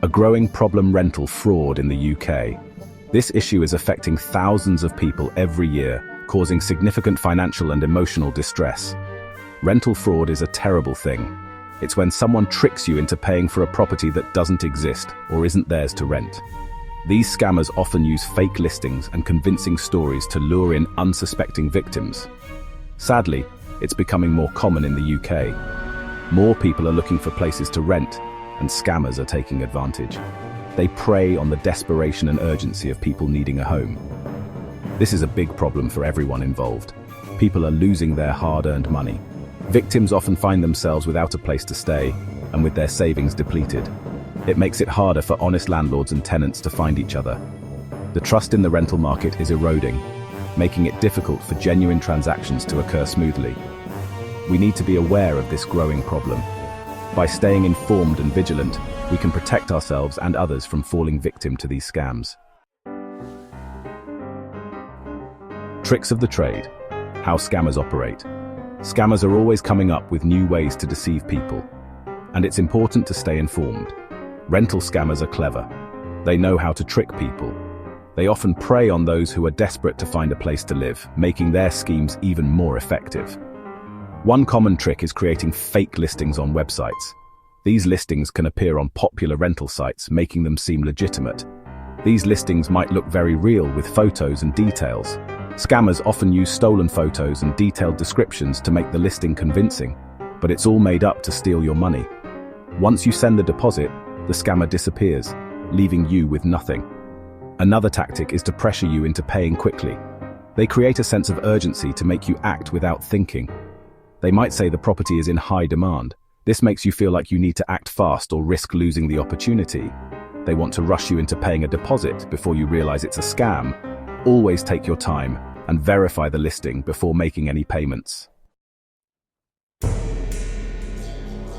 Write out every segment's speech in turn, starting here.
A growing problem: rental fraud in the UK. This issue is affecting thousands of people every year, causing significant financial and emotional distress. Rental fraud is a terrible thing. It's when someone tricks you into paying for a property that doesn't exist or isn't theirs to rent. These scammers often use fake listings and convincing stories to lure in unsuspecting victims. Sadly, it's becoming more common in the UK. More people are looking for places to rent, and scammers are taking advantage. They prey on the desperation and urgency of people needing a home. This is a big problem for everyone involved. People are losing their hard-earned money. Victims often find themselves without a place to stay and with their savings depleted. It makes it harder for honest landlords and tenants to find each other. The trust in the rental market is eroding, making it difficult for genuine transactions to occur smoothly. We need to be aware of this growing problem. By staying informed and vigilant, we can protect ourselves and others from falling victim to these scams. Tricks of the trade. How scammers operate. Scammers are always coming up with new ways to deceive people, and it's important to stay informed. Rental scammers are clever. They know how to trick people. They often prey on those who are desperate to find a place to live, making their schemes even more effective. One common trick is creating fake listings on websites. These listings can appear on popular rental sites, making them seem legitimate. These listings might look very real with photos and details. Scammers often use stolen photos and detailed descriptions to make the listing convincing, but it's all made up to steal your money. Once you send the deposit, the scammer disappears, leaving you with nothing. Another tactic is to pressure you into paying quickly. They create a sense of urgency to make you act without thinking. They might say the property is in high demand. This makes you feel like you need to act fast or risk losing the opportunity. They want to rush you into paying a deposit before you realize it's a scam. Always take your time and verify the listing before making any payments.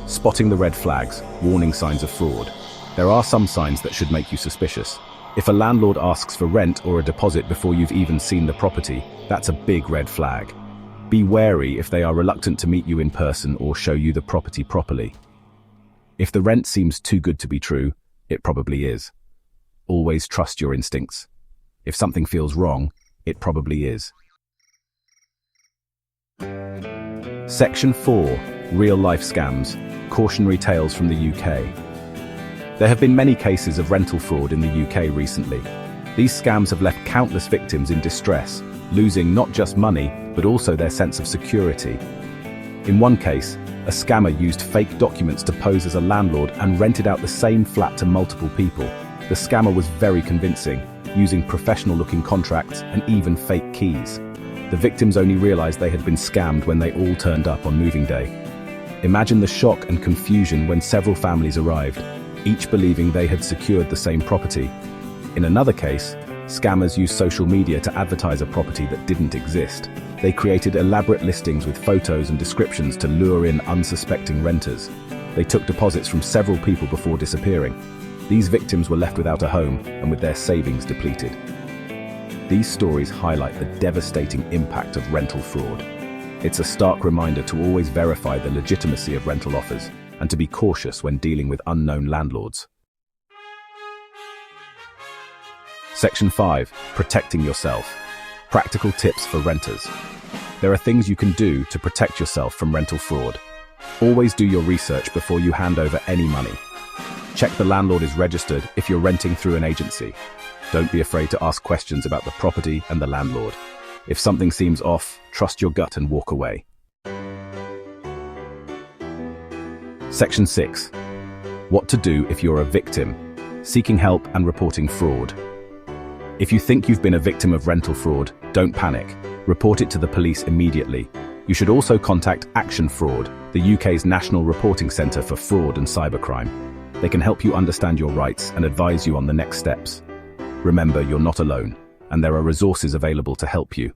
Spotting the red flags, warning signs of fraud. There are some signs that should make you suspicious. If a landlord asks for rent or a deposit before you've even seen the property, that's a big red flag. Be wary if they are reluctant to meet you in person or show you the property properly. If the rent seems too good to be true, it probably is. Always trust your instincts. If something feels wrong, it probably is. Section 4. Real-life scams. Cautionary tales from the UK. There have been many cases of rental fraud in the UK recently. These scams have left countless victims in distress, losing not just money, but also their sense of security. In one case, a scammer used fake documents to pose as a landlord and rented out the same flat to multiple people. The scammer was very convincing, using professional-looking contracts and even fake keys. The victims only realized they had been scammed when they all turned up on moving day. Imagine the shock and confusion when several families arrived, each believing they had secured the same property. In another case, scammers used social media to advertise a property that didn't exist. They created elaborate listings with photos and descriptions to lure in unsuspecting renters. They took deposits from several people before disappearing. These victims were left without a home and with their savings depleted. These stories highlight the devastating impact of rental fraud. It's a stark reminder to always verify the legitimacy of rental offers and to be cautious when dealing with unknown landlords. Section 5. Protecting yourself. Practical tips for renters. There are things you can do to protect yourself from rental fraud. Always do your research before you hand over any money. Check the landlord is registered if you're renting through an agency. Don't be afraid to ask questions about the property and the landlord. If something seems off, trust your gut and walk away. Section 6. What to do if you're a victim. Seeking help and reporting fraud. If you think you've been a victim of rental fraud, don't panic. Report it to the police immediately. You should also contact Action Fraud, the UK's National Reporting Centre for Fraud and Cybercrime. They can help you understand your rights and advise you on the next steps. Remember, you're not alone, and there are resources available to help you.